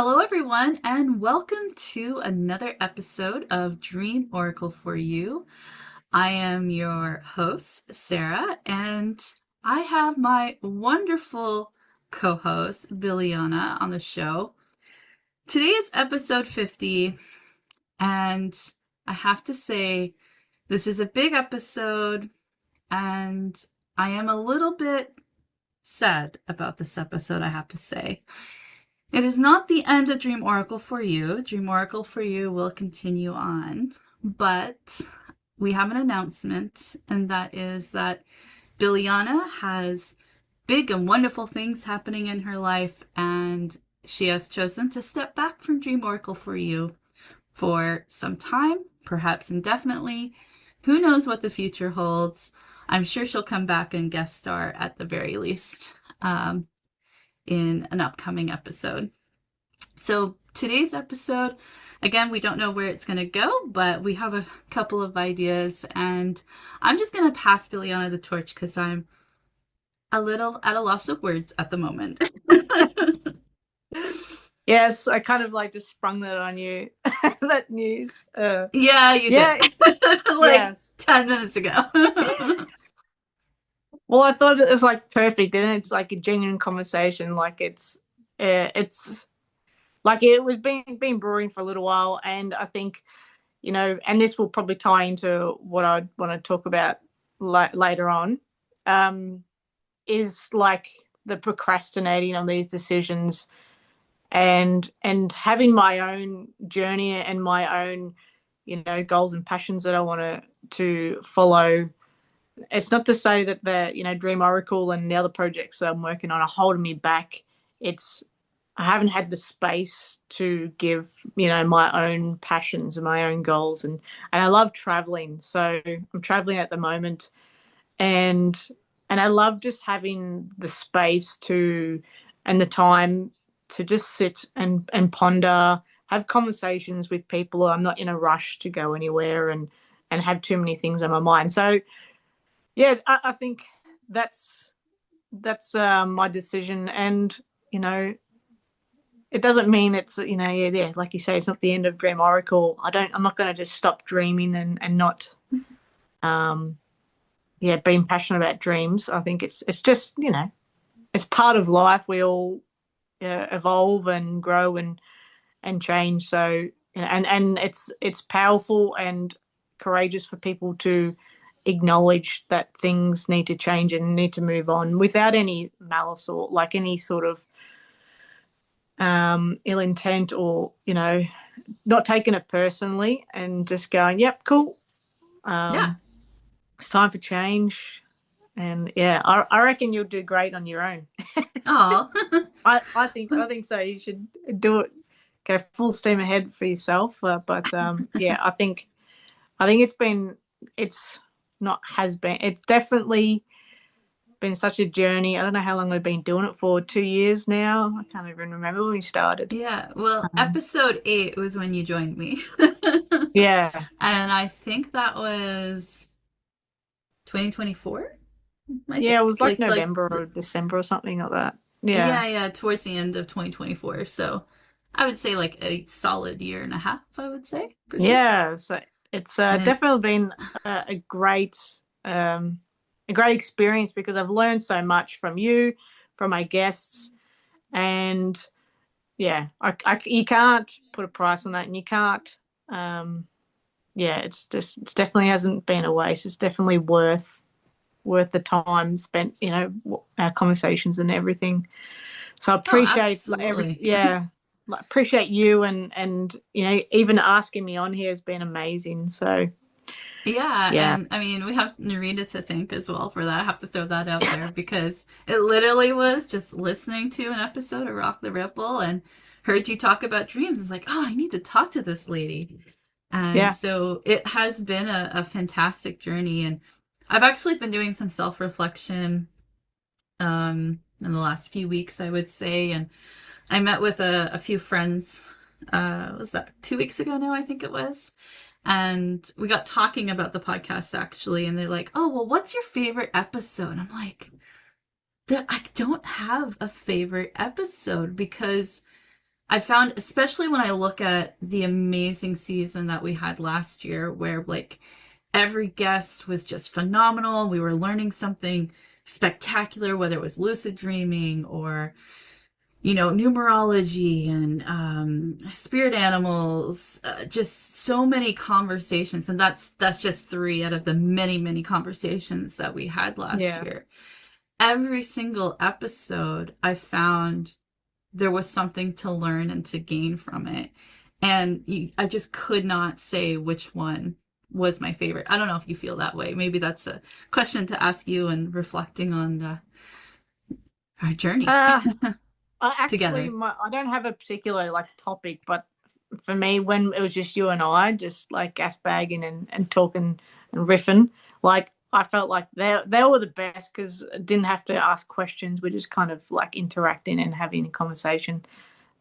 Hello, everyone, and welcome to another episode of Dream Oracle for You. I am your host, Sarah, and I have my wonderful co host, Biljana, on the show. Today is episode 50, and I have to say, this is a big episode, and I am a little bit sad about this episode, I have to say. It is not the end of Dream Oracle for You. Dream Oracle for You will continue on, but we have an announcement, and that is that Biljana has big and wonderful things happening in her life, and she has chosen to step back from Dream Oracle for You for some time, perhaps indefinitely. Who knows what the future holds? I'm sure she'll come back and guest star at the very least. In an upcoming episode. So today's episode, again, we don't know where it's going to go, but we have a couple of ideas, and I'm just going to pass Biljana the torch because I'm a little at a loss of words at the moment. Yes, I kind of just sprung that on you, that news. Yeah, you did. Like yes. 10 minutes ago. Well, I thought it was perfect, and it's like a genuine conversation. It's like it was been brewing for a little while, and I think and this will probably tie into what I want to talk about later on. Is like the procrastinating on these decisions, and having my own journey and my own goals and passions that I want to follow. It's not to say that the Dream Oracle and the other projects that I'm working on are holding me back. It's I haven't had the space to give my own passions and my own goals, and I love traveling. So I'm traveling at the moment, and I love just having the space to and the time to just sit and ponder, have conversations with people. I'm not in a rush to go anywhere and have too many things on my mind. So yeah, I think that's my decision, and it doesn't mean it's like you say, it's not the end of Dream Oracle. I'm not going to just stop dreaming and not being passionate about dreams. I think it's just it's part of life. We all evolve and grow and change. So and it's powerful and courageous for people to acknowledge that things need to change and need to move on without any malice or like any sort of ill intent, or not taking it personally and just going, yep, cool, Yeah. it's time for change. And yeah, I reckon you'll do great on your own. Oh. I think so. You should do it, go full steam ahead for yourself. But yeah, I think it's definitely been such a journey. I don't know how long we've been doing it for. 2 years now. I can't even remember when we started. Yeah. Well, episode 8 was when you joined me. Yeah. And I think that was 2024. Yeah, it was like November or December or something like that. Yeah. Yeah, towards the end of 2024. So I would say like a solid year and a half, I would say, for sure. Yeah. So it's definitely been a great experience, because I've learned so much from you, from my guests, and yeah, you can't put a price on that, and you can't. Yeah, it's definitely hasn't been a waste. It's definitely worth the time spent. Our conversations and everything. So I appreciate everything. Yeah, appreciate you, and even asking me on here has been amazing. So yeah, and I mean, we have Narita to thank as well for that. I have to throw that out there because it literally was just listening to an episode of Rock the Ripple and heard you talk about dreams. It's like, oh, I need to talk to this lady. And so it has been a fantastic journey. And I've actually been doing some self-reflection in the last few weeks, I would say. And I met with a few friends, was that 2 weeks ago now, I think it was. And we got talking about the podcast actually. And they're like, oh, well, what's your favorite episode? I'm like, I don't have a favorite episode because I found, especially when I look at the amazing season that we had last year, where like every guest was just phenomenal. We were learning something spectacular, whether it was lucid dreaming or, numerology and spirit animals, just so many conversations. And that's just three out of the many, many conversations that we had last Yeah. year. Every single episode, I found there was something to learn and to gain from it. And I just could not say which one was my favorite. I don't know if you feel that way. Maybe that's a question to ask you and reflecting on our journey Uh, I actually, together. I don't have a particular like topic, but for me, when it was just you and I, just like gas bagging and talking and riffing, like I felt like they were the best because I didn't have to ask questions. We're just kind of like interacting and having a conversation.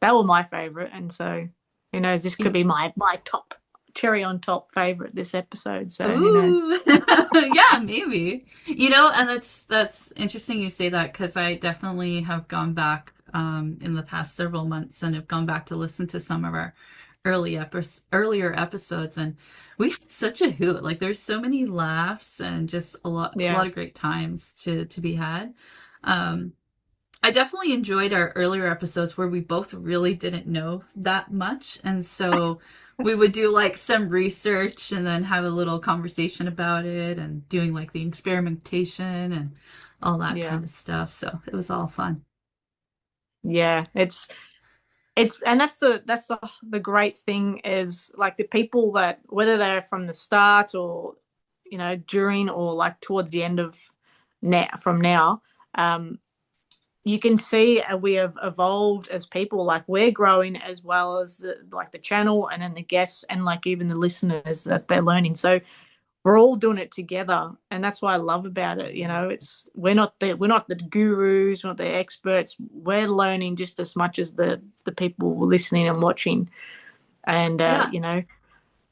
They were my favorite, and so who knows? This could be my top cherry on top favorite this episode. So who knows? Ooh, yeah, maybe. And that's interesting you say that because I definitely have gone back in the past several months and have gone back to listen to some of our earlier episodes, and we had such a hoot. Like there's so many laughs and just a lot Yeah, of great times to be had. Um, I definitely enjoyed our earlier episodes where we both really didn't know that much. And so we would do like some research and then have a little conversation about it and doing like the experimentation and all that yeah, kind of stuff. So it was all fun. yeah. It's and that's the great thing is like the people that whether they're from the start or during or like towards the end of now um you can see we have evolved as people, like we're growing as well as the channel and then the guests and like even the listeners that they're learning, so we're all doing it together, and that's what I love about it. It's we're not the gurus, we're not the experts. We're learning just as much as the people listening and watching. And Yeah.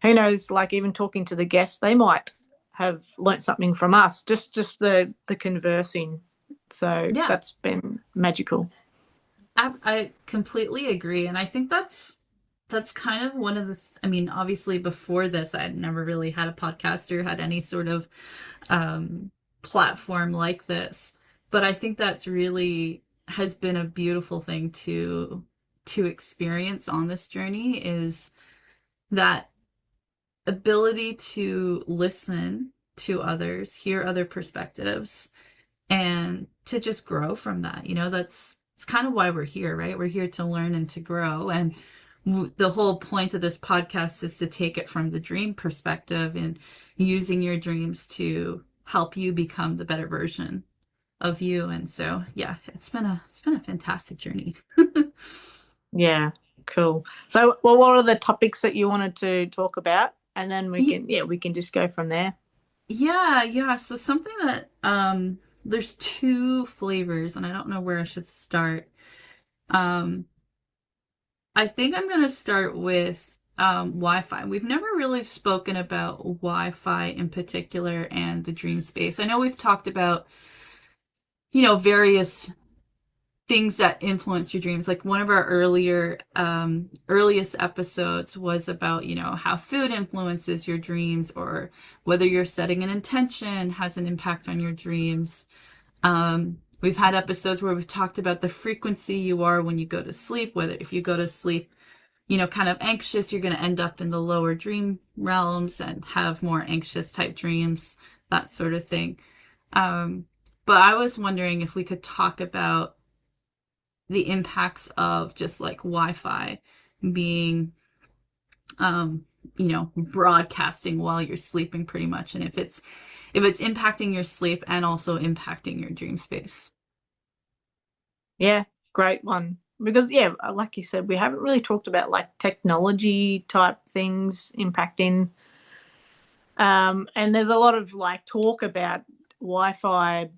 who knows? Like even talking to the guests, they might have learnt something from us. Just the conversing. So Yeah. that's been magical. I completely agree. And I think that's kind of one of I mean, obviously before this, I had never really had a podcast or had any sort of um, platform like this. But I think that's really has been a beautiful thing to experience on this journey is that ability to listen to others, hear other perspectives, and to just grow from that. That's it's kind of why we're here, right? We're here to learn and to grow. And the whole point of this podcast is to take it from the dream perspective and using your dreams to help you become the better version of you. And so, yeah, it's been a fantastic journey. Yeah, cool. So, well, what are the topics that you wanted to talk about? And then we can just go from there. Yeah, yeah. So something that there's two flavors and I don't know where I should start. Um I think I'm gonna start with Wi-Fi. We've never really spoken about Wi-Fi in particular and the dream space. I know we've talked about, various things that influence your dreams. Like one of our earliest episodes was about, how food influences your dreams or whether you're setting an intention has an impact on your dreams. We've had episodes where we've talked about the frequency you are when you go to sleep, whether if you go to sleep, kind of anxious, you're going to end up in the lower dream realms and have more anxious type dreams, that sort of thing. Um, but I was wondering if we could talk about the impacts of just like Wi-Fi being, um, broadcasting while you're sleeping pretty much, and if it's impacting your sleep and also impacting your dream space. Yeah, great one. Because yeah, like you said, we haven't really talked about like technology type things impacting. And there's a lot of like talk about Wi-Fi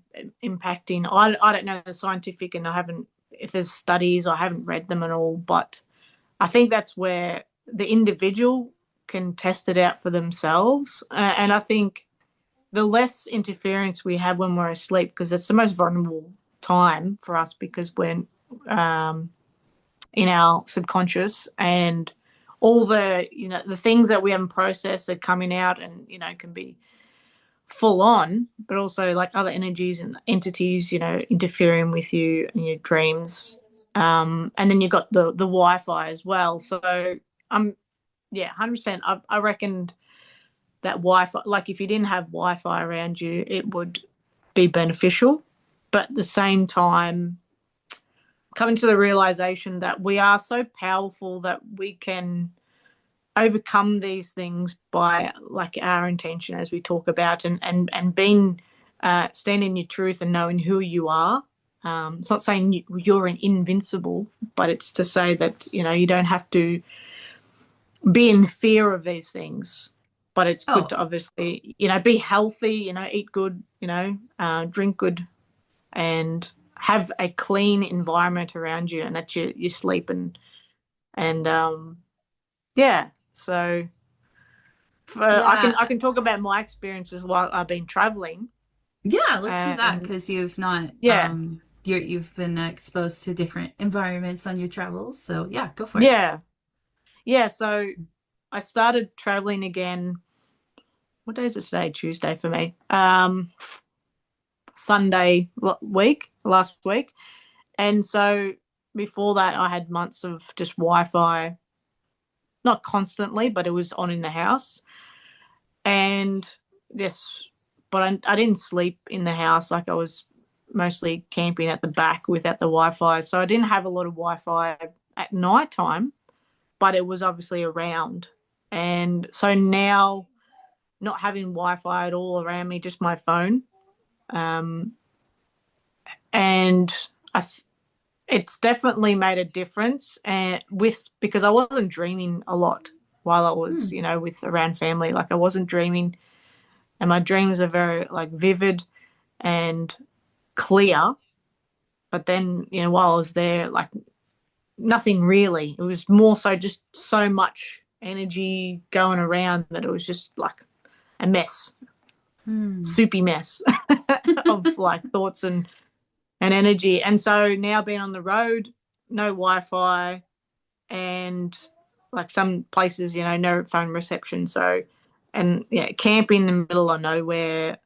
impacting. I don't know the scientific, and I haven't. If there's studies, I haven't read them at all. But I think that's where the individual can test it out for themselves. And I think the less interference we have when we're asleep, because it's the most vulnerable time for us, because when um, in our subconscious, and all the the things that we haven't processed are coming out, and can be full on, but also like other energies and entities, interfering with you and your dreams. And then you've got the Wi-Fi as well. So I'm yeah, 100%. I reckon that Wi-Fi, like if you didn't have Wi-Fi around you, it would be beneficial. But at the same time, coming to the realization that we are so powerful that we can overcome these things by like our intention, as we talk about, and being standing your truth and knowing who you are. It's not saying you're an invincible, but it's to say that you don't have to be in fear of these things. But it's good Oh, to obviously be healthy, eat good, drink good, and have a clean environment around you, and that you sleep and yeah. So yeah. I can talk about my experiences while I've been traveling, Yeah, let's do that and because you've not yeah, you've been exposed to different environments on your travels. So yeah, go for it. yeah, yeah. So I started traveling again. What day is it today? Tuesday for me. Sunday last week, and so before that, I had months of just Wi-Fi, not constantly, but it was on in the house, and yes, but I didn't sleep in the house. Like I was mostly camping at the back without the Wi-Fi, so I didn't have a lot of Wi-Fi at night time, but it was obviously around. And so now, not having Wi-Fi at all around me, just my phone, um, and it's definitely made a difference. And because I wasn't dreaming a lot while I was, Hmm. with around family, like I wasn't dreaming, and my dreams are very like vivid and clear. But then, while I was there, like nothing really. It was more so just so much energy going around that it was just like a mess, Hmm. soupy mess of like thoughts and energy. And so now being on the road, no Wi-Fi, and like some places, no phone reception. So, and yeah, camping in the middle of nowhere,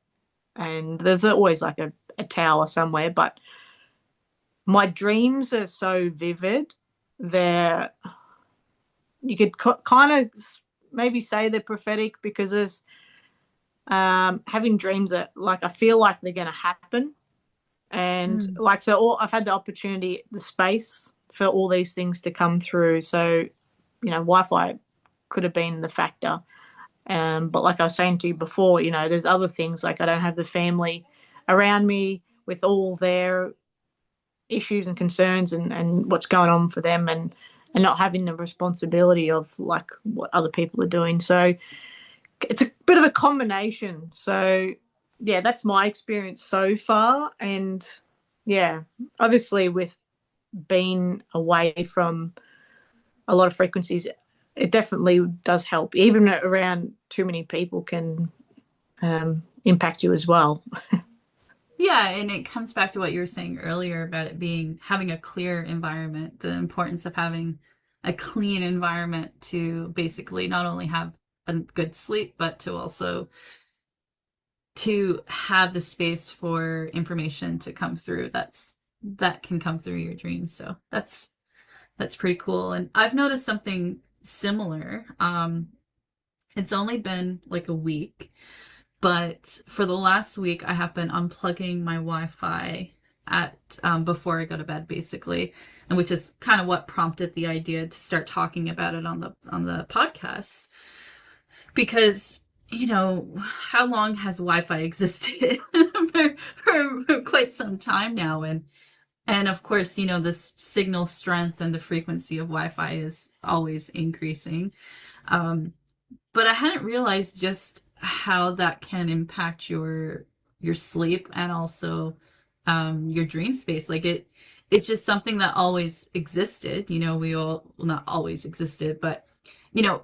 and there's always like a tower somewhere, but my dreams are so vivid. They're You could kind of maybe say they're prophetic, because there's having dreams that like I feel like they're going to happen, and Hmm. like I've had the opportunity, the space for all these things to come through. So Wi-Fi could have been the factor, but like I was saying to you before, there's other things, like I don't have the family around me with all their issues and concerns, and what's going on for them, and not having the responsibility of like what other people are doing. So it's a bit of a combination. So yeah, that's my experience so far. And yeah, obviously with being away from a lot of frequencies, it definitely does help. Even around too many people can impact you as well. Yeah, and it comes back to what you were saying earlier about it being having a clear environment, the importance of having a clean environment to basically not only have a good sleep, but to also to have the space for information to come through that can come through your dreams. So that's pretty cool. And I've noticed something similar. It's only been like a week, but for the last week, I have been unplugging my Wi-Fi at before I go to bed, basically, and which is kind of what prompted the idea to start talking about it on the podcast. Because how long has Wi-Fi existed? For quite some time now, and of course, the signal strength and the frequency of Wi-Fi is always increasing. Um, but I hadn't realized just how that can impact your sleep and also your dream space. Like it's just something that always existed. We all, well, not always existed, but you know,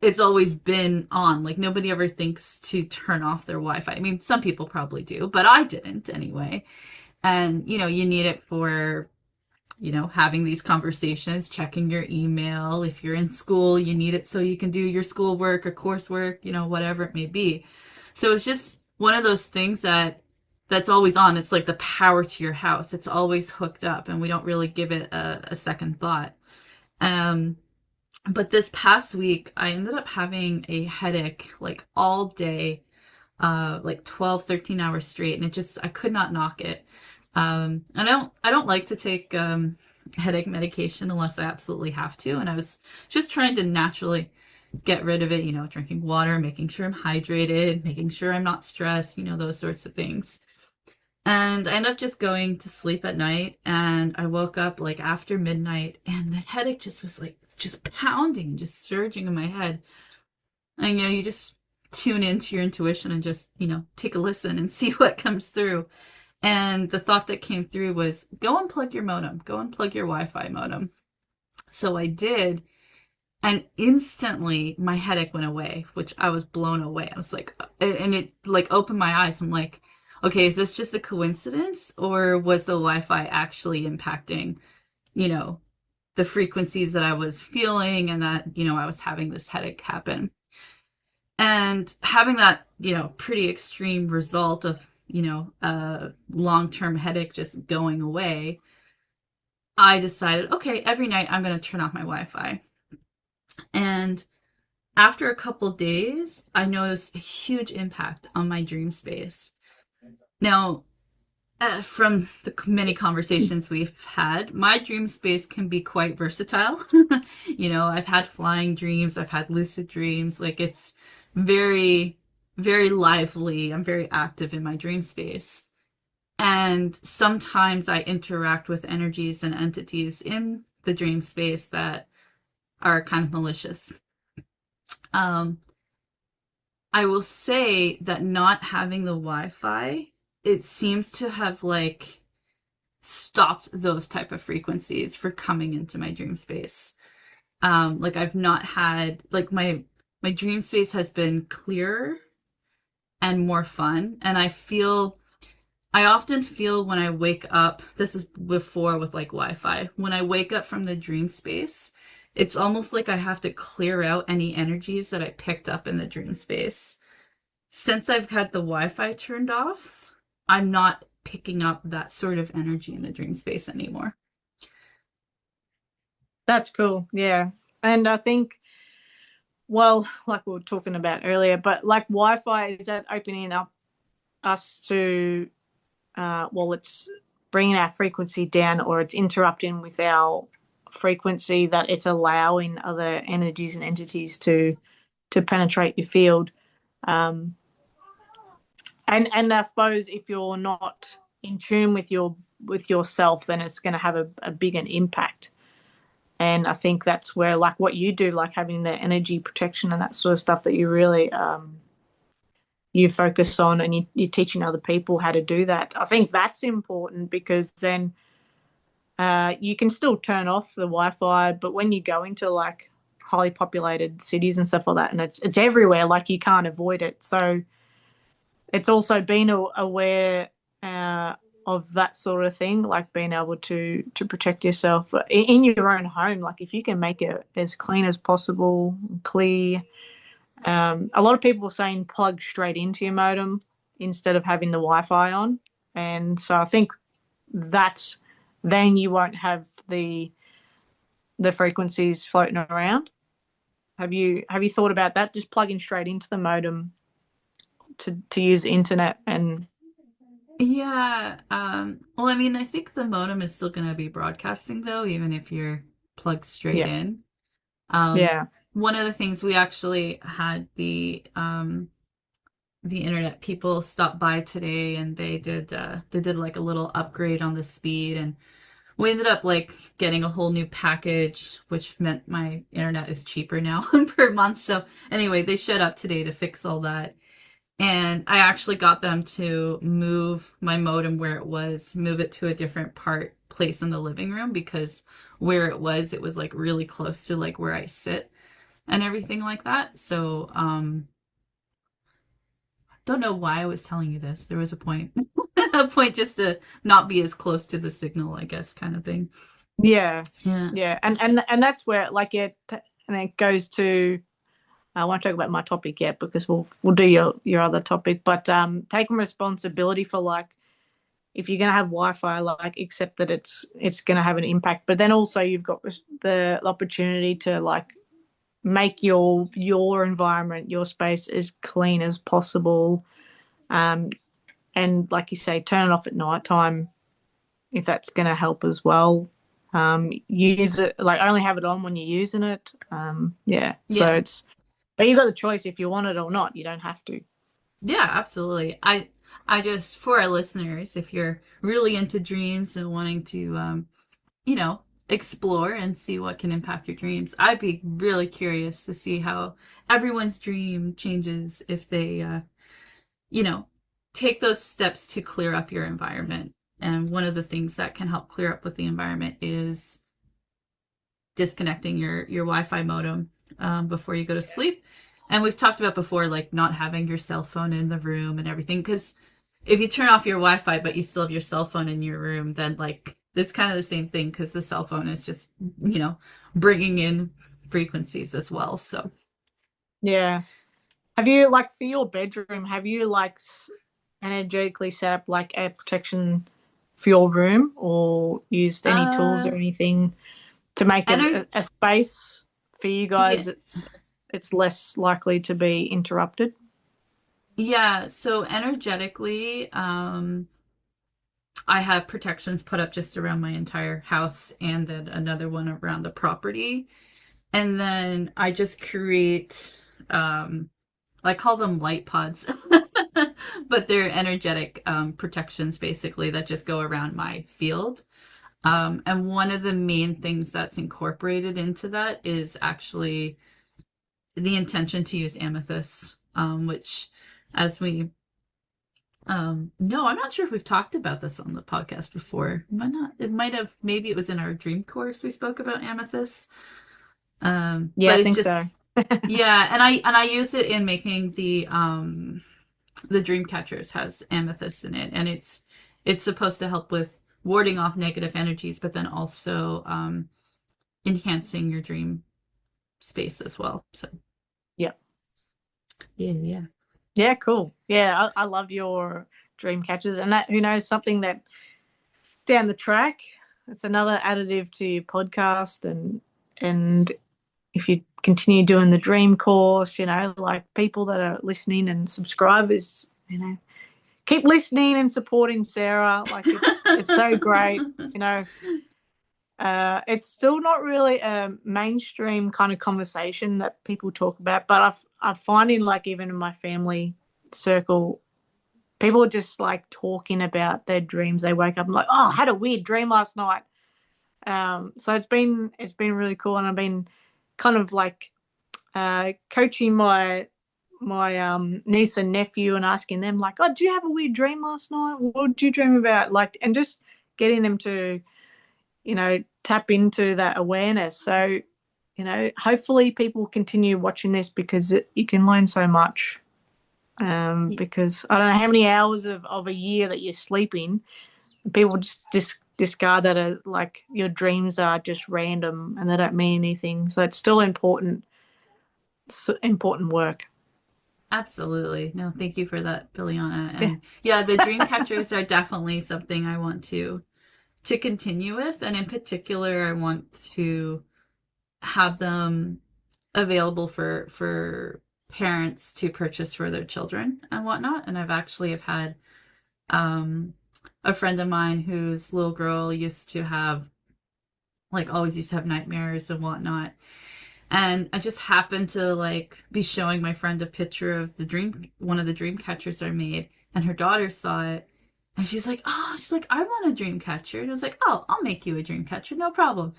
it's always been on. Like nobody ever thinks to turn off their Wi-Fi. I mean, some people probably do, but I didn't anyway. And you need it for having these conversations, checking your email. If you're in school, you need it so you can do your schoolwork or coursework, whatever it may be. So it's just one of those things that's always on. It's like the power to your house. It's always hooked up, and we don't really give it a second thought. Um, but this past week, I ended up having a headache like all day, like 12, 13 hours straight, and I could not knock it. I don't like to take headache medication unless I absolutely have to, and I was just trying to naturally get rid of it, drinking water, making sure I'm hydrated, making sure I'm not stressed, those sorts of things. And I ended up just going to sleep at night, and I woke up like after midnight, and the headache just was like just pounding and just surging in my head. And you just tune into your intuition and just, take a listen and see what comes through. And the thought that came through was go unplug your modem, go unplug your Wi-Fi modem. So I did, and instantly my headache went away, which I was blown away. I was like, and it like opened my eyes. I'm like, okay, is this just a coincidence, or was the Wi-Fi actually impacting, you know, the frequencies that I was feeling, and that, I was having this headache happen? And having that, pretty extreme result of, a long-term headache just going away, I decided, okay, every night I'm going to turn off my Wi-Fi. And after a couple days, I noticed a huge impact on my dream space. Now, from the many conversations we've had, my dream space can be quite versatile. I've had flying dreams, I've had lucid dreams. Like, it's very, very lively. I'm very active in my dream space. And sometimes I interact with energies and entities in the dream space that are kind of malicious. Um, I will say that not having the Wi-Fi, it seems to have like stopped those type of frequencies for coming into my dream space. Like I've not had like my dream space has been clearer and more fun, and I often feel when I wake up, this is before with like Wi-Fi, when I wake up from the dream space, it's almost like I have to clear out any energies that I picked up in the dream space. Since I've had the Wi-Fi turned off, I'm not picking up that sort of energy in the dream space anymore. That's cool. Yeah. And I think, well, like we were talking about earlier, but like Wi-Fi, is that opening up us to, it's bringing our frequency down, or it's interrupting with our frequency, that it's allowing other energies and entities to penetrate your field. Um, and I suppose if you're not in tune with yourself, then it's going to have a bigger impact. And I think that's where, like what you do, like having the energy protection and that sort of stuff, that you really you focus on, and you're teaching other people how to do that. I think that's important, because then you can still turn off the Wi-Fi, but when you go into like highly populated cities and stuff like that, and it's everywhere, like you can't avoid it. So it's also being aware of that sort of thing, like being able to protect yourself in your own home. Like if you can make it as clean as possible, clear. A lot of people are saying plug straight into your modem instead of having the Wi-Fi on, and so I think that then you won't have the frequencies floating around. Have you thought about that? Just plugging straight into the modem to use the internet. And Yeah. Well, I mean, I think the modem is still going to be broadcasting though, even if you're plugged straight yeah, in. Um, yeah, One of the things, we actually had the internet people stop by today, and they did like a little upgrade on the speed, and we ended up like getting a whole new package, which meant my internet is cheaper now per month. So anyway, they showed up today to fix all that. And I actually got them to move my modem where it was, move it to a different place in the living room, because where it was like really close to like where I sit and everything like that. So, don't know why I was telling you this. There was a point. a point just to not be as close to the signal, I guess, kind of thing. Yeah, Yeah. yeah, and that's where like and it goes to. I won't talk about my topic yet because we'll do your other topic, but taking responsibility for like if you're gonna have Wi-Fi, like accept that it's gonna have an impact, but then also you've got the opportunity to like make your environment, your space as clean as possible, um, and like you say, turn it off at night time if that's gonna help as well. Use it like only have it on when you're using it. Yeah, so Yeah. it's but you got the choice if you want it or not. You don't have to. Yeah, absolutely. I just for our listeners, if you're really into dreams and wanting to you know, explore and see what can impact your dreams, I'd be really curious to see how everyone's dream changes if they you know, take those steps to clear up your environment. And one of the things that can help clear up with the environment is disconnecting your Wi-Fi modem before you go to sleep. And we've talked about before, like not having your cell phone in the room and everything. Because if you turn off your Wi-Fi but you still have your cell phone in your room, then like it's kind of the same thing because the cell phone is just bringing in frequencies as well. So Yeah. Have you like for your bedroom? Have you like energetically set up like air protection for your room, or used any tools or uh, anything to make it ener- a space for you yeah, guys? It's less likely to be interrupted. yeah. So energetically, I have protections put up just around my entire house and then another one around the property. And then I just create, I call them light pods, but they're energetic protections basically that just go around my field. And one of the main things that's incorporated into that is actually the intention to use amethyst, which as we no, I'm not sure if we've talked about this on the podcast before. Might not. It might have. Maybe it was in our dream course we spoke about amethyst. Yeah, But I it's think so. just yeah, and I use it in making the dream catchers has amethyst in it, and it's supposed to help with warding off negative energies, but then also enhancing your dream space as well. So Yeah. yeah, yeah. Yeah, cool. Yeah, I love your dream catchers, and that who knows something that down the track, it's another additive to your podcast, and if you continue doing the dream course, like people that are listening and subscribers, keep listening and supporting Sarah. Like it's so great, you know. It's still not really a mainstream kind of conversation that people talk about, but I'm finding like even in my family circle, people are just like talking about their dreams. They wake up and like, oh, I had a weird dream last night. So it's been really cool, and I've been kind of like coaching my niece and nephew and asking them like, oh, do you have a weird dream last night? What did you dream about? Like, and just getting them to tap into that awareness. So hopefully people continue watching this because you can learn so much. Because I don't know how many hours of a year that you're sleeping, people just discard that as like your dreams are just random and they don't mean anything. So it's still important. It's important work. Absolutely. No, thank you for that, Biljana. Yeah. And yeah, the dream catchers are definitely something I want to continue with, and in particular, I want to have them available for parents to purchase for their children and whatnot. And I've actually have had um a friend of mine whose little girl used to have like always used to have nightmares and whatnot, and I just happened to like be showing my friend a picture of one of the dream catchers I made, and her daughter saw it, and she's like, I want a dream catcher. And I was like, oh, I'll make you a dream catcher, no problem.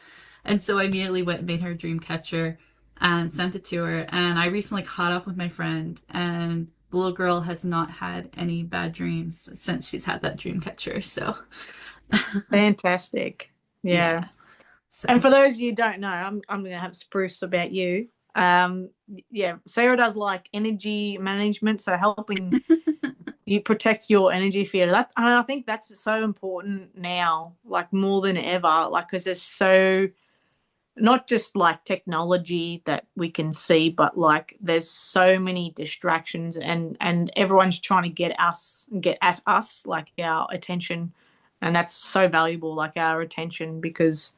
And so I immediately went and made her a dream catcher and sent it to her. And I recently caught up with my friend, and the little girl has not had any bad dreams since she's had that dream catcher. So Fantastic. Yeah. yeah, And so for those of you who don't know, I'm going to have spruce about you. Yeah, Sarah does like energy management, so helping you protect your energy field. And I think that's so important now, like more than ever, like because there's so not just like technology that we can see, but like there's so many distractions, and everyone's trying to get at us, like our attention, and that's so valuable, like our attention, because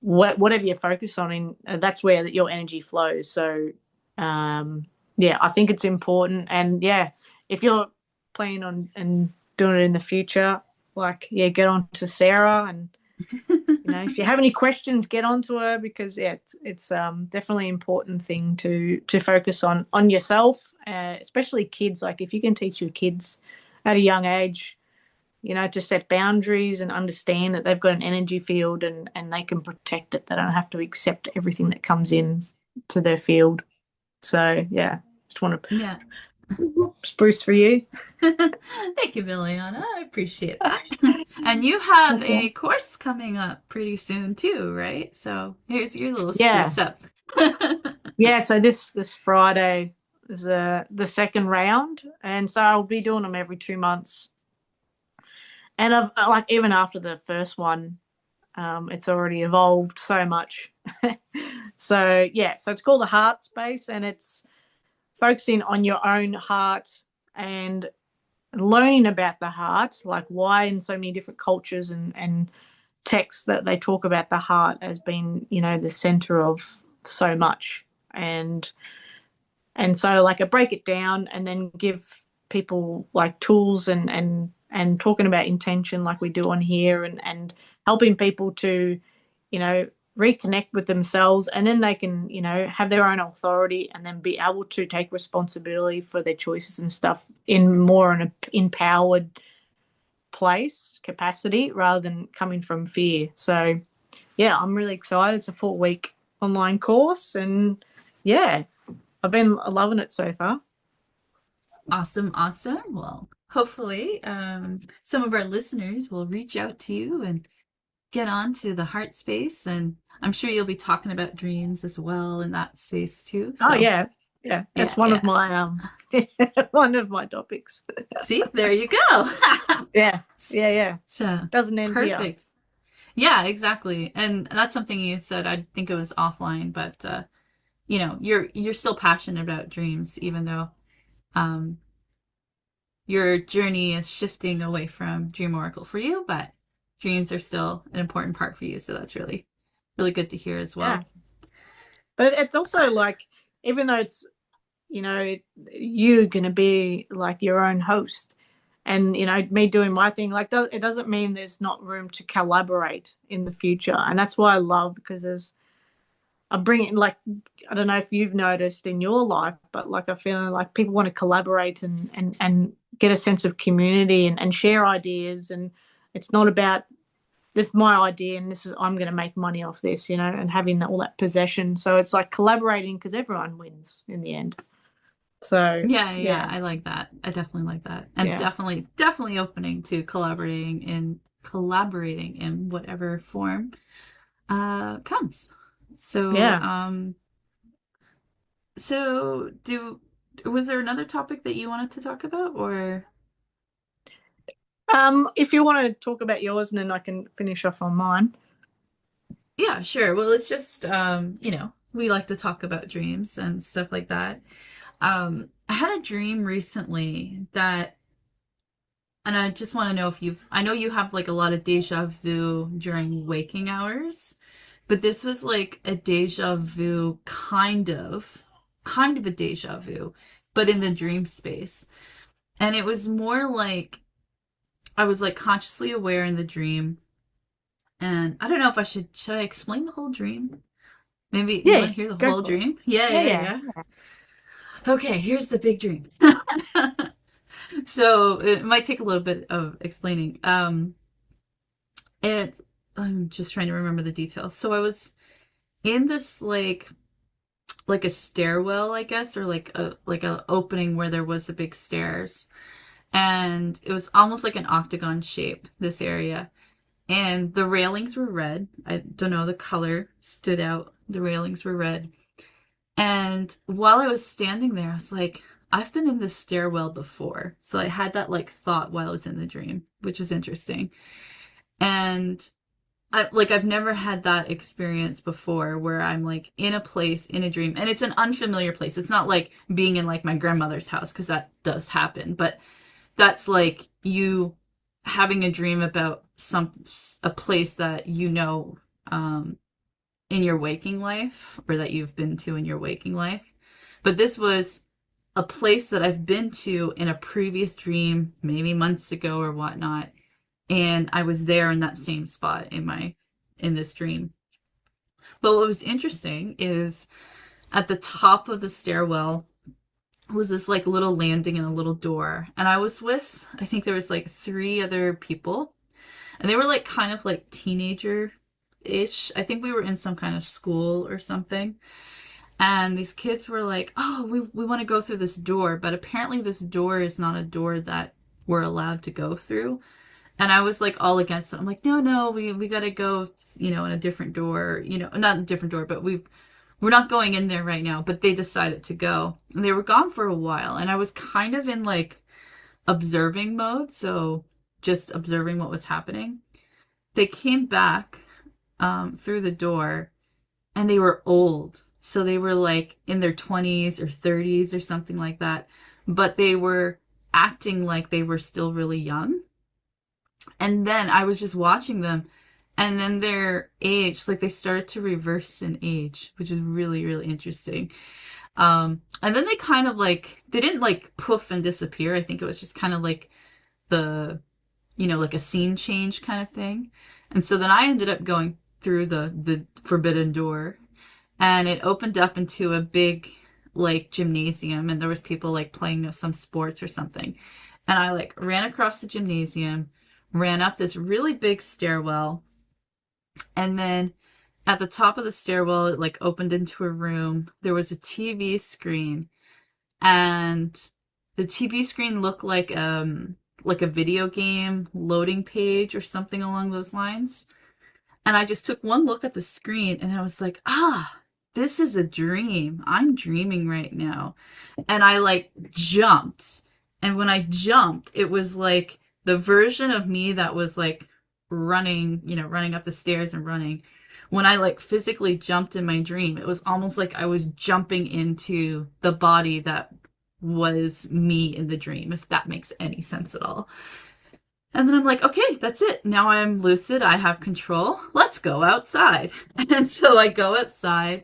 whatever you focus on in that's where your energy flows. So yeah, I think it's important. And yeah, if you're planning on and doing it in the future, like yeah, get on to Sarah. And if you have any questions, get on to her, because yeah, it's definitely an important thing to focus on yourself, especially kids. Like if you can teach your kids at a young age, to set boundaries and understand that they've got an energy field, and they can protect it. They don't have to accept everything that comes in to their field. So yeah, just want Yeah. to spruce for you. Thank you, Biljana. I appreciate that. And you have That's a all. course coming up pretty soon too, right? So here's your little Yeah, spruce up. yeah. So this Friday is the second round, and so I'll be doing them every 2 months. And I've like even after the first one, it's already evolved so much. So yeah, so it's called the Heart Space, and it's focusing on your own heart and learning about the heart, like why in so many different cultures and texts that they talk about the heart as being, the center of so much. And so like I break it down and then give people like tools and talking about intention like we do on here, and helping people to, reconnect with themselves, and then they can, have their own authority and then be able to take responsibility for their choices and stuff in more an empowered place capacity rather than coming from fear. So yeah, I'm really excited. It's a 4-week online course, and yeah, I've been loving it so far. Awesome, awesome. Well, hopefully, some of our listeners will reach out to you and get on to the heart space. And I'm sure you'll be talking about dreams as well in that space too. Oh So, yeah, yeah. yeah, That's one of yeah. my one of my topics. See, there you go. Yeah, yeah, yeah. So, Doesn't end here. perfect. Yeah, exactly. And that's something you said. I think it was offline, but you're still passionate about dreams, even though um, your journey is shifting away from Dream Oracle for you, but dreams are still an important part for you. So that's really, really good to hear as Yeah, well. but it's also like, even though it's, you know you're gonna be like your own host, and me doing my thing, like it doesn't mean there's not room to collaborate in the future. And that's why I love, because there's I bring it like, I don't know if you've noticed in your life, but like I feel like people want to collaborate and get a sense of community and share ideas. And it's not about this is my idea and this is I'm going to make money off this, and having all that possession. So it's like collaborating because everyone wins in the end. So Yeah, yeah, yeah, I like that. I definitely like that. And yeah, definitely, definitely opening to collaborating in whatever form comes. So, yeah. so do was there another topic that you wanted to talk about or If you want to talk about yours, and then I can finish off on mine. yeah, sure. Well, it's just we like to talk about dreams and stuff like that. I had a dream recently that and I just want to know if I know you have like a lot of deja vu during waking hours, but this was like a deja vu kind of a deja vu, but in the dream space. And it was more like I was like consciously aware in the dream. And I don't know if should I explain the whole dream? Maybe you Yeah, want to hear the go whole for it. dream? Yeah, Yeah, yeah, yeah, yeah. Okay, here's the big dream. So it might take a little bit of explaining. It I'm just trying to remember the details. So I was in this like a stairwell, I guess, or like a opening where there was a big stairs. And it was almost like an octagon shape, this area. And the railings were red. I don't know, the color stood out. The railings were red. And while I was standing there, I was like, I've been in this stairwell before. So I had that like thought while I was in the dream, which was interesting. And I've never had that experience before where I'm like in a place in a dream and it's an unfamiliar place. It's not like being in like my grandmother's house because that does happen, but that's like you having a dream about a place that um in your waking life or that you've been to in your waking life. But this was a place that I've been to in a previous dream, maybe months ago or whatnot, and I was there in that same spot in this dream. But what was interesting is at the top of the stairwell was this like little landing and a little door, and I was with, I think there was like three other people, and they were like kind of like teenager ish. I think we were in some kind of school or something. And these kids were like, "Oh, we want to go through this door, but apparently this door is not a door that we're allowed to go through." And I was like all against it. I'm like, "No, no, we got to go, in a different door, not a different door, but we're not going in there right now." But they decided to go. And they were gone for a while, and I was kind of in like observing mode, so just observing what was happening. They came back through the door, and they were old. So they were like in their 20s or 30s or something like that. But they were acting like they were still really young. And then I was just watching them. And then their age, like they started to reverse in age, which is really, really interesting. And then they kind of like, they didn't like poof and disappear. I think it was just kind of like the, like a scene change kind of thing. And so then I ended up going through the forbidden door, and it opened up into a big like gymnasium, and there was people like playing some sports or something. And I like ran across the gymnasium, ran up this really big stairwell, and then at the top of the stairwell it like opened into a room. There was a TV screen, and the TV screen looked like a video game loading page or something along those lines. And I just took one look at the screen and I was like, this is a dream. I'm dreaming right now. And I like jumped. And when I jumped, it was like the version of me that was like running, running up the stairs and running. When I like physically jumped in my dream, it was almost like I was jumping into the body that was me in the dream, if that makes any sense at all. And then I'm like, okay, that's it. Now I'm lucid. I have control. Let's go outside. And so I go outside,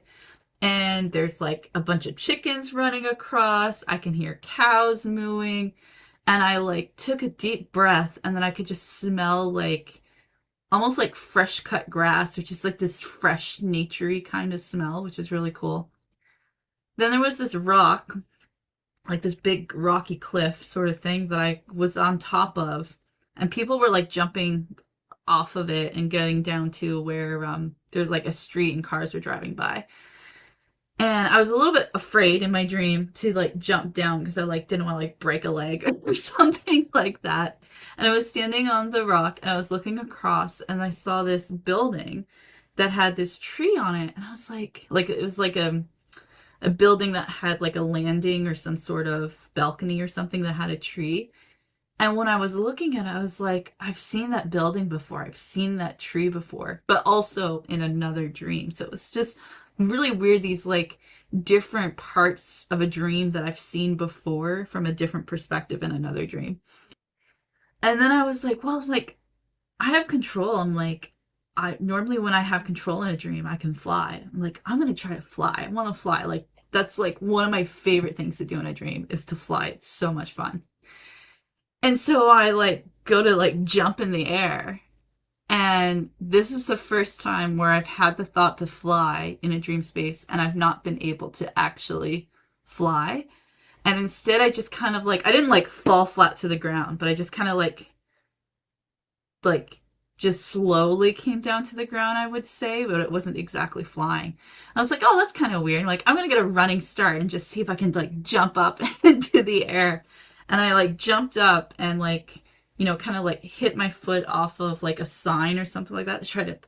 and there's like a bunch of chickens running across. I can hear cows mooing. And I like took a deep breath, and then I could just smell like almost like fresh cut grass, which is like this fresh, naturey kind of smell, which is really cool. Then there was this rock, like this big rocky cliff sort of thing that I was on top of, and people were like jumping off of it and getting down to where there's like a street and cars were driving by. And I was a little bit afraid in my dream to like jump down because I like didn't want to like break a leg or something like that. And I was standing on the rock and I was looking across and I saw this building that had this tree on it, and I was like it was like a building that had like a landing or some sort of balcony or something that had a tree. And when I was looking at it, I was like, I've seen that building before. I've seen that tree before, but also in another dream. So it was just really weird, these like different parts of a dream that I've seen before from a different perspective in another dream. And then I was like, well, like I have control. I'm like, I normally when I have control in a dream, I can fly. I'm like, I'm gonna try to fly. I want to fly. Like that's like one of my favorite things to do in a dream is to fly. It's so much fun. And so I like go to like jump in the air. And this is the first time where I've had the thought to fly in a dream space and I've not been able to actually fly. And instead I just kind of like I didn't like fall flat to the ground, but I just kind of like just slowly came down to the ground, I would say, but it wasn't exactly flying. I was like, oh, that's kind of weird. Like, I'm gonna get a running start and just see if I can like jump up into the air. And I like jumped up and like, kind of like hit my foot off of like a sign or something like that to try to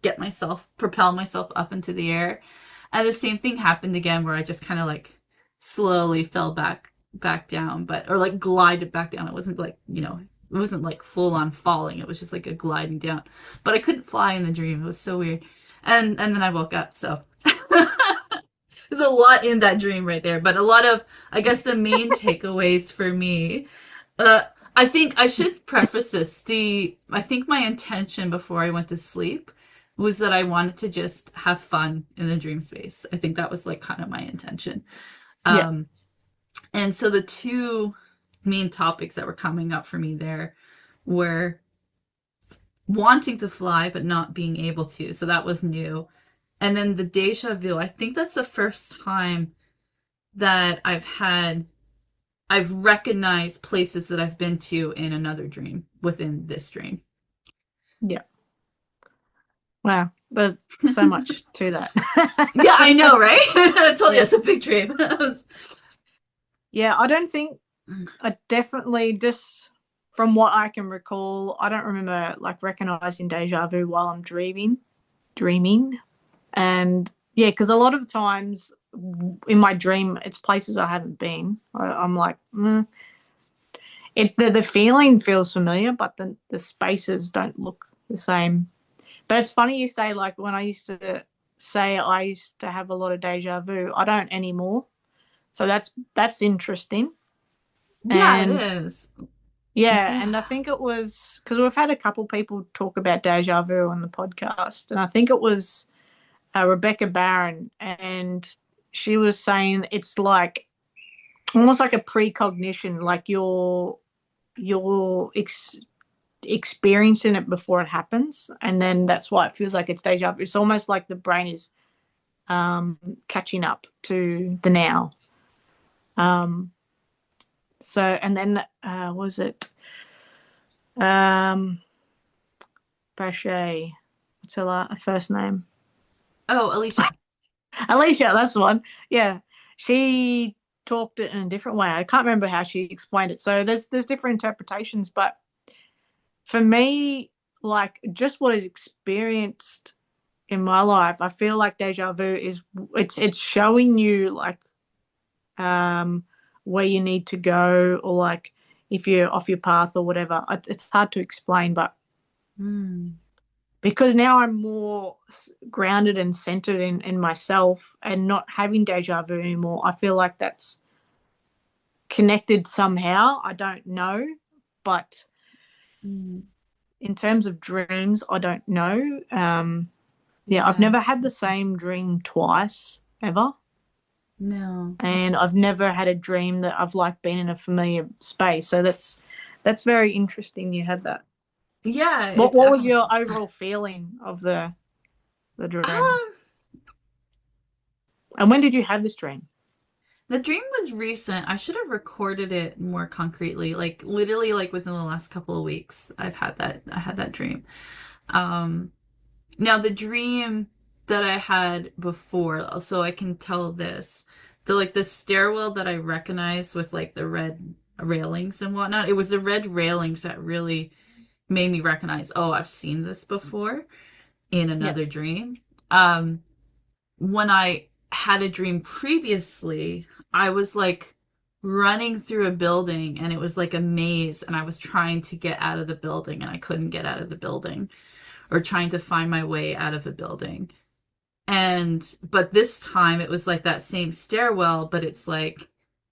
propel myself up into the air. And the same thing happened again where I just kind of like slowly fell back back down, but or like glided back down. It wasn't like, it wasn't like full on falling. It was just like a gliding down. But I couldn't fly in the dream. It was so weird. And then I woke up, so there's a lot in that dream right there. But a lot of, I guess, the main takeaways for me, uh I think I should preface this. I think my intention before I went to sleep was that I wanted to just have fun in the dream space. I think that was like kind of my intention. Yeah. Um, and so the two main topics that were coming up for me there were wanting to fly but not being able to. So that was new. And then the deja vu. I think that's the first time that I've recognized places that I've been to in another dream within this dream. Yeah. Wow. There's so much to that. Yeah, I know, right? I told you Yeah. it's a big dream. Yeah, I don't think I definitely just from what I can recall, I don't remember like recognizing deja vu while I'm dreaming. And yeah, because a lot of times in my dream, it's places I haven't been. I'm like, the feeling feels familiar, but the spaces don't look the same. But it's funny you say like when I used to say I used to have a lot of deja vu, I don't anymore. So that's interesting. Yeah, it And is. yeah, Yeah. and I think it was because we've had a couple people talk about deja vu on the podcast, and I think it was Rebecca Barron, and she was saying it's like almost like a precognition, like you're experiencing it before it happens, and then that's why it feels like it's deja vu. It's almost like the brain is catching up to the now. Um, so, and then was it Bachet? What's her first name? Oh, Alicia. Alicia, that's the one. Yeah, she talked it in a different way. I can't remember how she explained it. So there's different interpretations, but for me, like just what is experienced in my life, I feel like deja vu is it's showing you like um where you need to go or like if you're off your path or whatever. It's hard to explain, but Mm. because now I'm more grounded and centered in myself and not having deja vu anymore, I feel like that's connected somehow. I don't know, but Mm. in terms of dreams, I don't know. Yeah, I've Yeah. never had the same dream twice ever, No. and I've never had a dream that I've like been in a familiar space. So that's very interesting. You had that. Yeah, What it what was your definitely. overall feeling of the dream? Um, And when did you have this dream? the dream was recent. I should have recorded it more concretely. Like literally like within the last couple of weeks, I had that dream. Um, Now the dream that I had before, so I can tell this. The stairwell that I recognize with like the red railings and whatnot. It was the red railings that really made me recognize, oh, I've seen this before in Yeah, another dream. Um, when I had a dream previously, I was like running through a building and it was like a maze and I was trying to get out of the building and I couldn't get out of the building or trying to find my way out of a building. But this time it was like that same stairwell, but it's like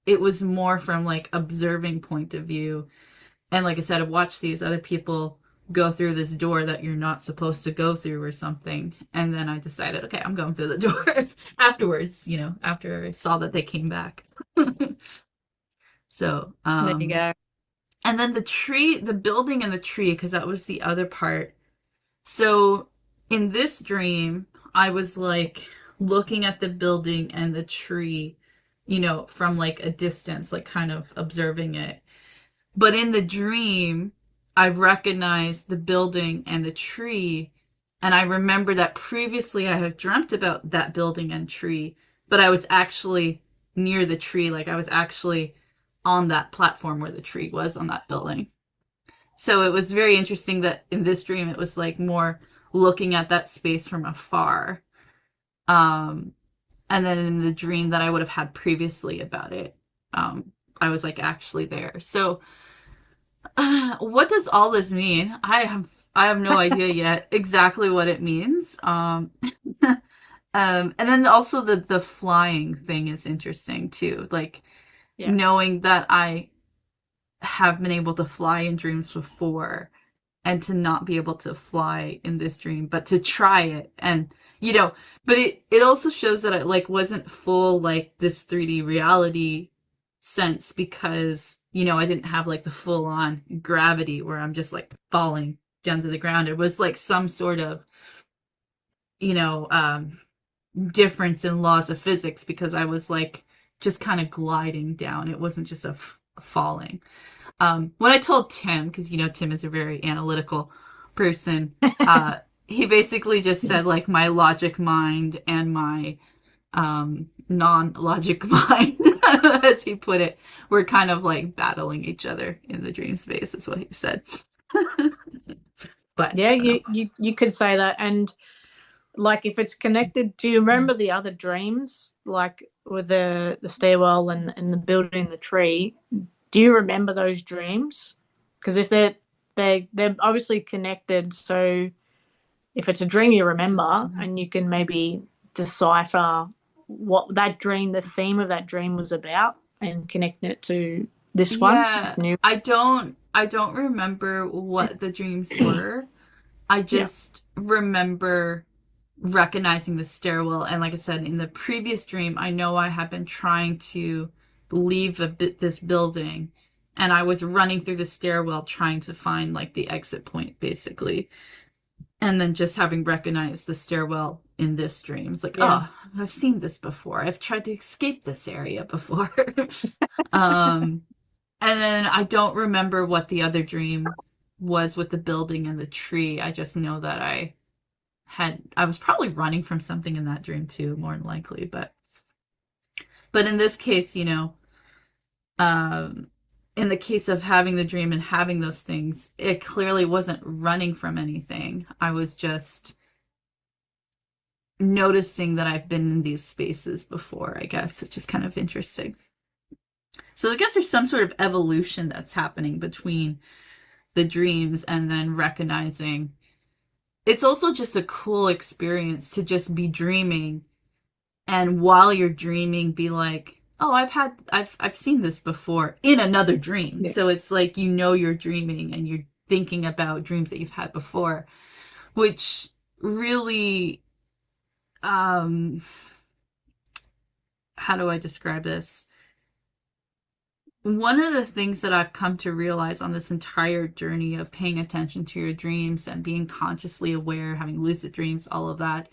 it was more from like observing point of view. And like I said, I've watched these other people go through this door that you're not supposed to go through or something. And then I decided, okay, I'm going through the door afterwards, after I saw that they came back. So, there you go. and then the building and the tree, because that was the other part. So in this dream, I was like looking at the building and the tree, from like a distance, like kind of observing it. But in the dream, I recognized the building and the tree. And I remember that previously I had dreamt about that building and tree, but I was actually near the tree. Like I was actually on that platform where the tree was on that building. So it was very interesting that in this dream, it was like more looking at that space from afar. Um, and then in the dream that I would have had previously about it, I was like actually there. So what does all this mean? I have no idea yet exactly what it means. And then also the flying thing is interesting too. Like Yeah. knowing that I have been able to fly in dreams before and to not be able to fly in this dream, but to try it. And but it also shows that it like wasn't full like this 3D reality sense because I didn't have like the full on gravity where I'm just like falling down to the ground. It was like some sort of you know um difference in laws of physics because I was like just kind of gliding down. It wasn't just falling. When I told Tim, because Tim is a very analytical person, he basically just said like my logic mind and my non-logic mind, as he put it, were kind of like battling each other in the dream space. Is what he said. But Yeah, I don't know. you could say that. And like if it's connected, do you remember the other dreams, like with the stairwell and the building, the tree? Do you remember those dreams? Because if they're obviously connected, so if it's a dream you remember, and you can maybe decipher what that dream, the theme of that dream was about, and connecting it to this one, Yeah, this new. I don't remember what the dreams were. I Yeah, just remember recognizing the stairwell. And like I said, in the previous dream, I know I had been trying to leave this building and I was running through the stairwell trying to find like the exit point, basically. And then just having recognized the stairwell in this dream, it's like, yeah, oh, I've seen this before. I've tried to escape this area before. um, and then I don't remember what the other dream was with the building and the tree. I just know that I was probably running from something in that dream too, more than likely. But in this case, um, in the case of having the dream and having those things, it clearly wasn't running from anything. I was just noticing that I've been in these spaces before, I guess. It's just kind of interesting. So I guess there's some sort of evolution that's happening between the dreams and then recognizing. It's also just a cool experience to just be dreaming and while you're dreaming be like, oh, I've seen this before in another dream. yeah, So it's like you're dreaming and you're thinking about dreams that you've had before, which really um how do I describe this? One of the things that I've come to realize on this entire journey of paying attention to your dreams and being consciously aware, having lucid dreams, all of that,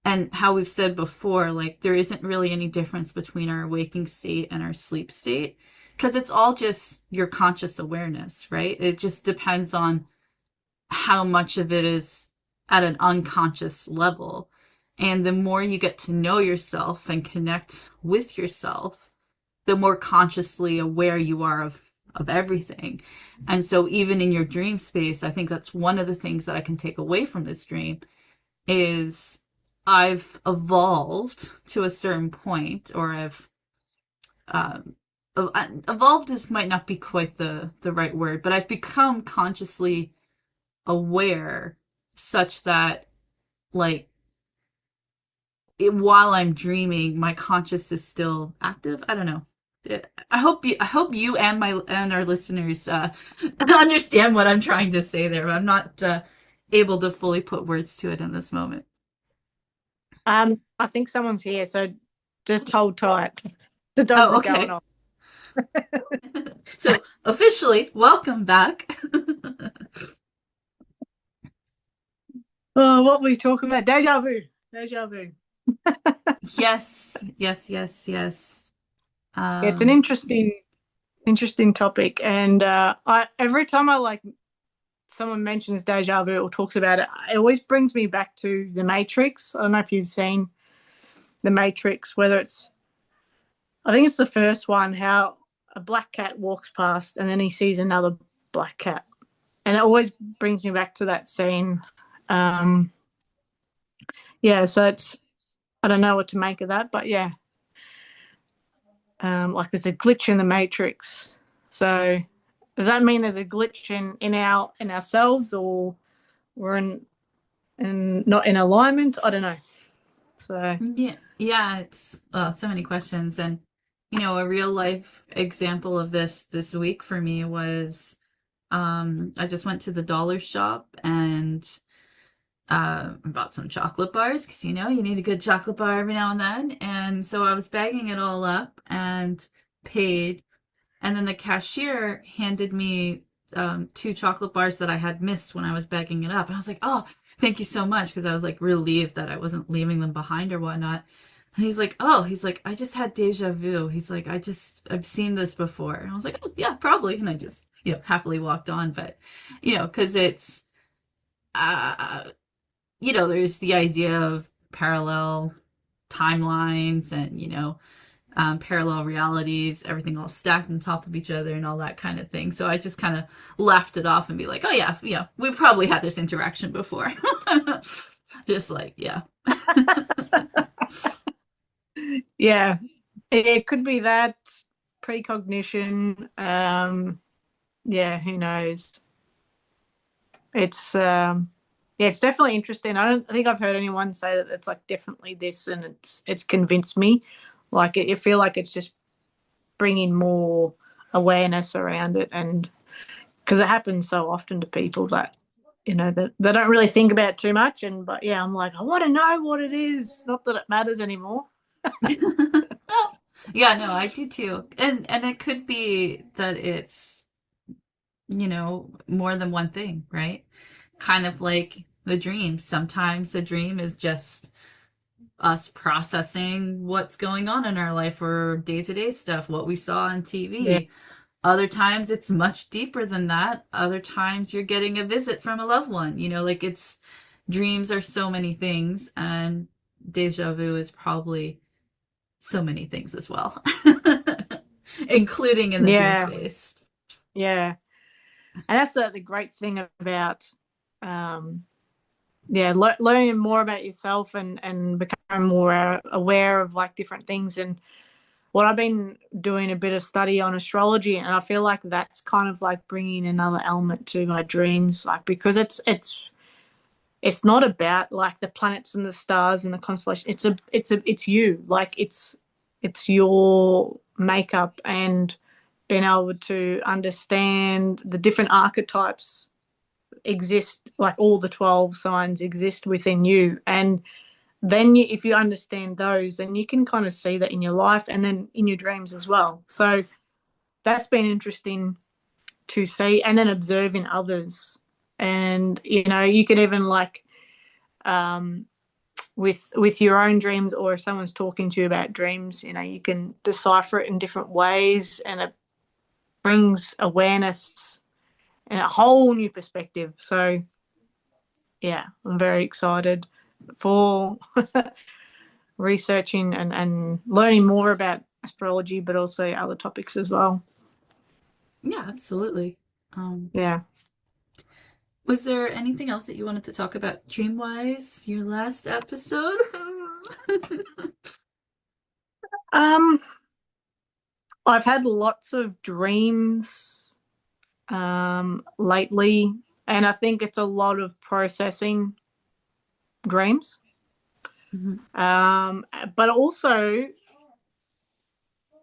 and how we've said before, like there isn't really any difference between our waking state and our sleep state because it's all just your conscious awareness, right? It just depends on how much of it is at an unconscious level. And the more you get to know yourself and connect with yourself, the more consciously aware you are of everything. And so even in your dream space, I think that's one of the things that I can take away from this dream is I've evolved to a certain point, or I've um, evolved is might not be quite the right word, but I've become consciously aware such that like while I'm dreaming, my conscious is still active. I don't know. I hope you and our listeners understand what I'm trying to say there. But I'm not able to fully put words to it in this moment. I think someone's here, so just hold tight. The dogs Oh, are going okay. off. So officially, welcome back. Oh, what were we talking about? Deja vu. Deja vu. Yes, yes, yes, yes. Yeah, it's an Um, interesting topic, and I every time I like someone mentions deja vu or talks about it, it always brings me back to the Matrix. I don't know if you've seen the Matrix, whether it's I think it's the first one, how a black cat walks past and then he sees another black cat, and it always brings me back to that scene. Um, yeah, so it's I don't know what to make of that, but yeah, like there's a glitch in the matrix. So does that mean there's a glitch in ourselves, or we're in not in alignment? I don't know. So Yeah, yeah, it's so many questions. And a real life example of this week for me was I just went to the dollar shop and bought some chocolate bars because you need a good chocolate bar every now and then. And so I was bagging it all up and paid, and then the cashier handed me two chocolate bars that I had missed when I was bagging it up. And I was like, oh, thank you so much, because I was like relieved that I wasn't leaving them behind or whatnot. And he's like, I just had deja vu. He's like, I've seen this before. And I was like, oh, yeah, probably. And I just, happily walked on. But, because it's, uh, there's the idea of parallel timelines and, parallel realities, everything all stacked on top of each other and all that kind of thing. So I just kind of laughed it off and be like, oh yeah, yeah, we probably had this interaction before. Just like, yeah. yeah, it could be that precognition. Yeah, who knows? It's yeah, it's definitely interesting. I think I've heard anyone say that it's like definitely this, and it's convinced me. Like you feel like it's just bringing more awareness around it, and because it happens so often to people that that they don't really think about it too much. And but yeah, I'm like, I want to know what it is. Not that it matters anymore. Well, yeah, no, I do too. And it could be that it's, more than one thing, right? Kind of like the dream. Sometimes the dream is just us processing what's going on in our life or day-to-day stuff, what we saw on Yeah, TV. Other times it's much deeper than that. Other times you're getting a visit from a loved one. Like it's dreams are so many things, and deja vu is probably so many things as well, including in the dream yeah, space. yeah. And that's the great thing about um, yeah, learning more about yourself and becoming more aware of like different things. And what I've been doing a bit of study on astrology, and I feel like that's kind of like bringing another element to my dreams, like because it's not about like the planets and the stars and the constellation. It's you, like it's your makeup, and being able to understand the different archetypes exist, like all the 12 signs exist within you. And then if you understand those, then you can kind of see that in your life and then in your dreams as well. So that's been interesting to see, and then observing others. And you can even like um, with your own dreams, or if someone's talking to you about dreams, you can decipher it in different ways, and it brings awareness and a whole new perspective. So yeah, I'm very excited for researching and learning more about astrology, but also other topics as well. Yeah, absolutely. Um, Yeah. was there anything else that you wanted to talk about dream-wise, your last episode? Um, I've had lots of dreams lately, and I think it's a lot of processing dreams. Mhm. But also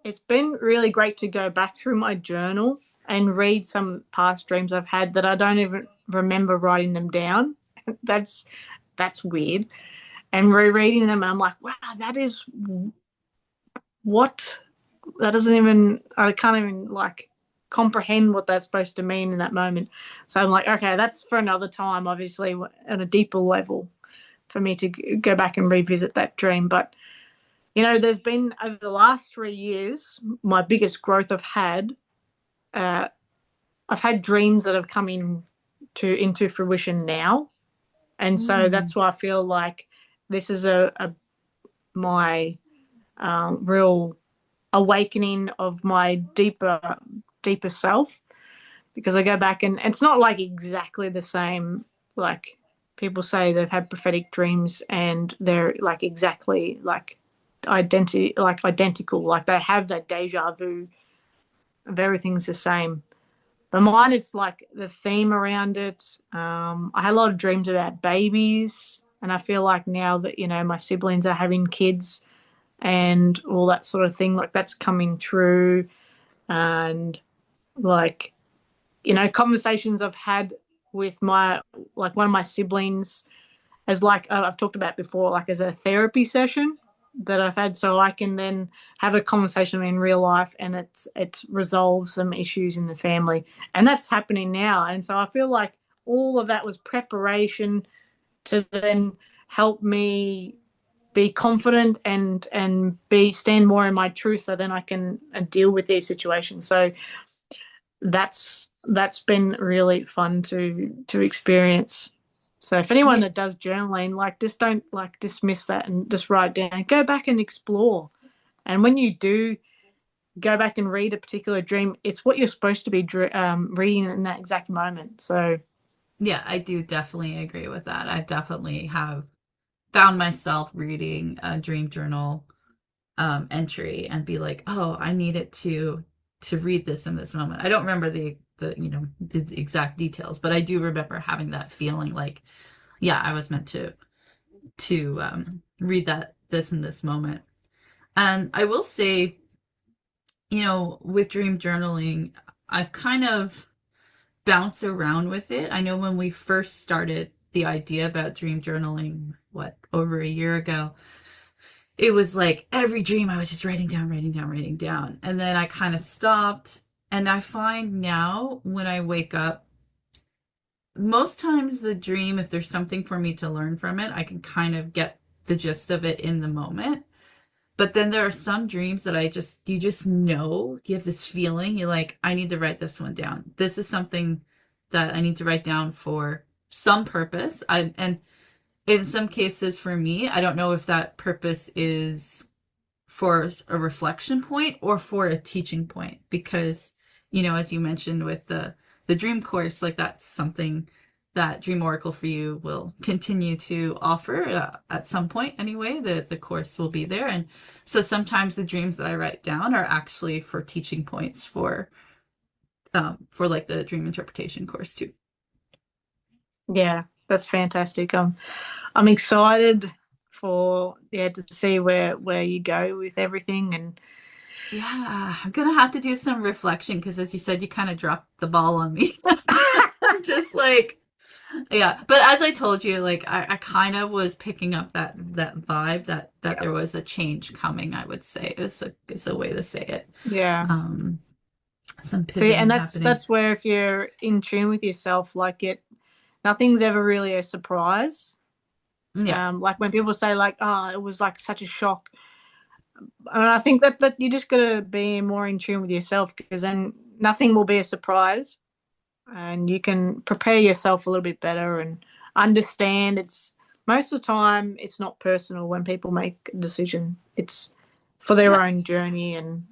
it's been really great to go back through my journal and read some past dreams I've had that I don't even remember writing them down. That's weird. And rereading them, and I'm like, wow, that is what that doesn't even I can't even like comprehend what that's supposed to mean in that moment. So I'm like, okay, that's for another time, obviously at a deeper level for me to go back and revisit that dream. But there's been over the last 3 years, my biggest growth uh, I've had dreams that have come into fruition now, and so Mm. that's why I feel like this is a my real awakening of my deeper self, because I go back and it's not like exactly the same. Like people say they've had prophetic dreams and they're like exactly like identical. Like they have that deja vu of everything's the same. But mine, it's like the theme around it. I had a lot of dreams about babies, and I feel like now that my siblings are having kids and all that sort of thing, like that's coming through, and like conversations I've had with my like one of my siblings as like I've talked about before, like as a therapy session that I've had, so I can then have a conversation in real life, and it resolves some issues in the family, and that's happening now. And so I feel like all of that was preparation to then help me be confident and be stand more in my truth, so then I can deal with these situations. So that's been really fun to experience. So if anyone Yeah, that does journaling, like just don't like dismiss that and just write down, go back and explore. And when you do go back and read a particular dream, it's what you're supposed to be reading in that exact moment. So yeah, I do definitely agree with that. I definitely have found myself reading a dream journal entry and be like, oh, I need it to read this in this moment. I don't remember the exact details, but I do remember having that feeling like, yeah, I was meant to read that this in this moment. And I will say, with dream journaling, I've kind of bounced around with it. I know when we first started the idea about dream journaling, what, over a year ago, it was like every dream I was just writing down, writing down, writing down. And then I kind of stopped. And I find now when I wake up, most times the dream, if there's something for me to learn from it, I can kind of get the gist of it in the moment. But then there are some dreams that you just know, you have this feeling, you're like, I need to write this one down. This is something that I need to write down for some purpose. And in some cases for me, I don't know if that purpose is for a reflection point or for a teaching point, because as you mentioned with the dream course, like that's something that Dream Oracle for You will continue to offer at some point anyway. The course will be there, and so sometimes the dreams that I write down are actually for teaching points for like the dream interpretation course too. yeah, that's fantastic. I'm excited for to see where you go with everything. And Yeah, I'm gonna have to do some reflection because, as you said, you kind of dropped the ball on me. I'm just like, yeah. But as I told you, like I kind of was picking up that vibe that yeah, there was a change coming. I would say is a way to say it. yeah. Um, some See, and pivoting that's happening. that's where if you're in tune with yourself, like nothing's ever really a surprise. Yeah, Like when people say like, "Oh, it was like such a shock," and I think that you just gotta be more in tune with yourself, because then nothing will be a surprise, and you can prepare yourself a little bit better and understand. It's most of the time it's not personal when people make a decision. It's for their yeah, own journey, and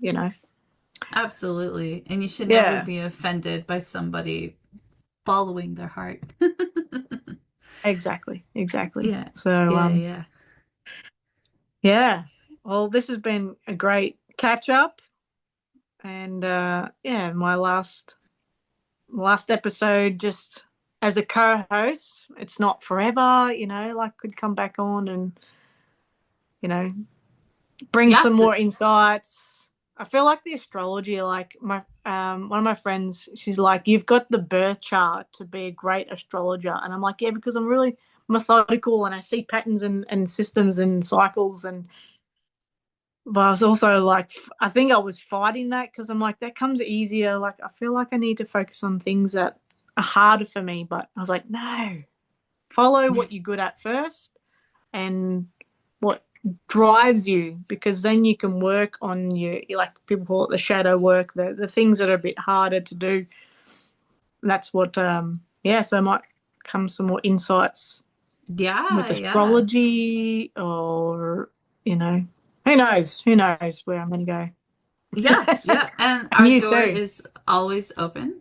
absolutely. And you should never yeah, be offended by somebody following their heart. exactly, exactly. Yeah, So yeah, yeah. yeah. Well, this has been a great catch up, and yeah, my last episode just as a co-host. It's not forever, like could come back on and you know bring Yeah, some more insights. I feel like the astrology, like my one of my friends, she's like, you've got the birth chart to be a great astrologer, and I'm like, yeah, because I'm really methodical and I see patterns and systems and cycles. And but I was also like, I think I was fighting that because I'm like, that comes easier. Like, I feel like I need to focus on things that are harder for me. But I was like, no, follow what you're good at first and what drives you, because then you can work on like people call it the shadow work, the things that are a bit harder to do. That's what, yeah, so might come some more insights with yeah, yeah. astrology, or, you know, who knows where I'm going to go. Yeah, yeah. And And our you door too. is always open.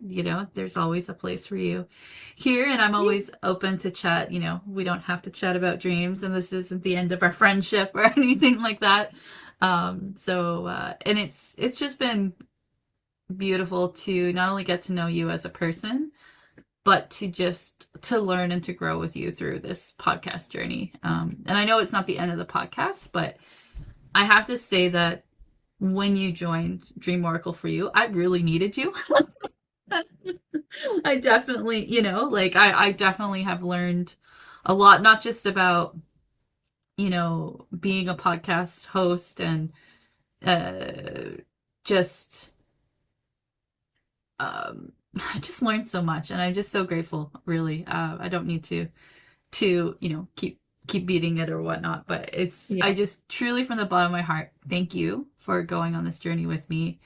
There's always a place for you here. And I'm Yeah. always open to chat. We don't have to chat about dreams, and this isn't the end of our friendship or anything like that. And it's just been beautiful to not only get to know you as a person, but to learn and to grow with you through this podcast journey. And I know it's not the end of the podcast, but I have to say that when you joined Dream Oracle for You, I really needed you. I definitely, I definitely have learned a lot, not just about, being a podcast host and uh, just, I just learned so much, and I'm just so grateful, really. I don't need to, keep beating it or whatnot, but I Yeah. just truly from the bottom of my heart, thank you for going on this journey with me.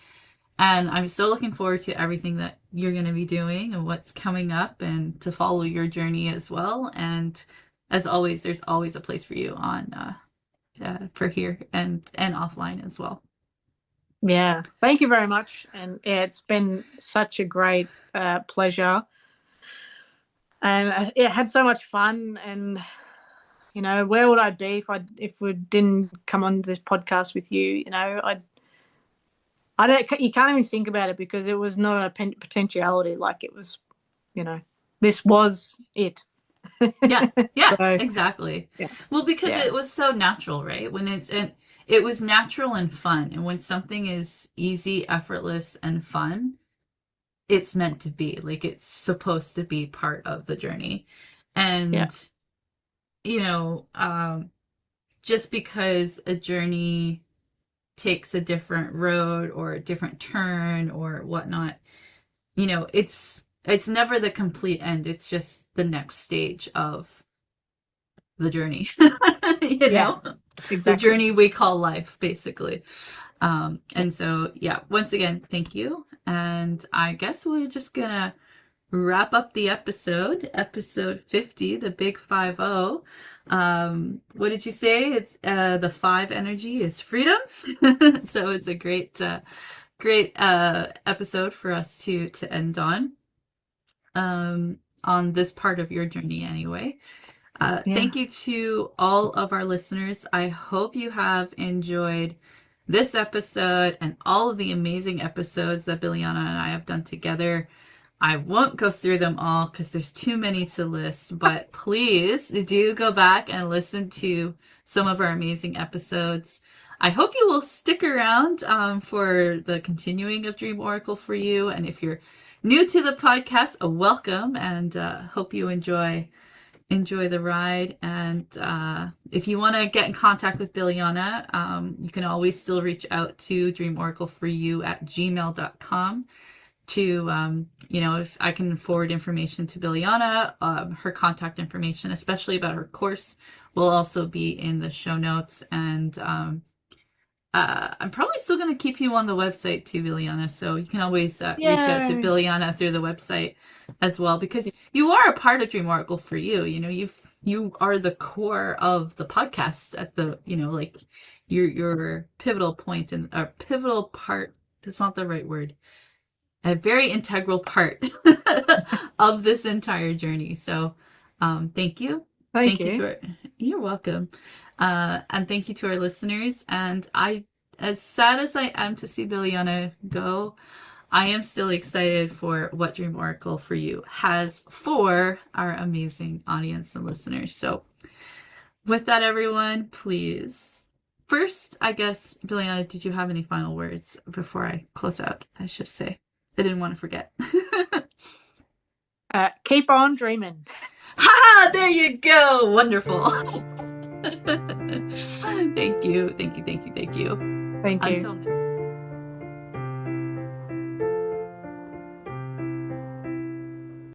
And I'm so looking forward to everything that you're going to be doing and what's coming up and to follow your journey as well. And as always, there's always a place for you for here and offline as well. Yeah. Thank you very much. And yeah, it's been such a great pleasure. And it had so much fun. And where would I be if we didn't come on this podcast with you? I don't. You can't even think about it because it was not a potentiality. Like it was, this was it. Yeah, yeah, So exactly. yeah, Well, because yeah, it was so natural, right? It was natural and fun. And when something is easy, effortless, and fun, it's meant to be. Like it's supposed to be part of the journey. yeah, And, you know, um, just because a journey takes a different road or a different turn or whatnot, it's never the complete end. It's just the next stage of the journey. you yeah. know, the Exactly. journey we call life, basically. Yeah, And so, yeah, once again, thank you. And I guess we're just gonna wrap up the episode 50, the big 50. What did you say? It's the five energy is freedom. So it's a great episode for us to end on this part of your journey anyway. yeah, Thank you to all of our listeners. I hope you have enjoyed this episode and all of the amazing episodes that Biljana and I have done together. I won't go through them all because there's too many to list, but please do go back and listen to some of our amazing episodes. I hope you will stick around for the continuing of Dream Oracle for You. And if you're new to the podcast, a welcome and hope you enjoy the ride. And if you want to get in contact with Biljana, you can always still reach out to dreamoracleforyou@gmail.com to, if I can forward information to Biljana, her contact information, especially about her course, will also be in the show notes. And I'm probably still going to keep you on the website too, Biljana. So you can always reach out to yeah, Biljana through the website as well, because you are a part of Dream Oracle for You. You are the core of the podcast at the like your pivotal point and a pivotal part. That's not the right word. A very integral part of this entire journey. So, thank you. Thank Thank you you. you're welcome. And thank you to our listeners. And as sad as I am to see Biljana go, I am still excited for what Dream Oracle for You has for our amazing audience and listeners. So, with that, everyone, please. First, I guess, Biljana, did you have any final words before I close out? I should say. I didn't want to forget. Keep on dreaming. Ha! There you go. Wonderful. Thank you. Thank you. Thank you. Thank you. Thank you. Until next.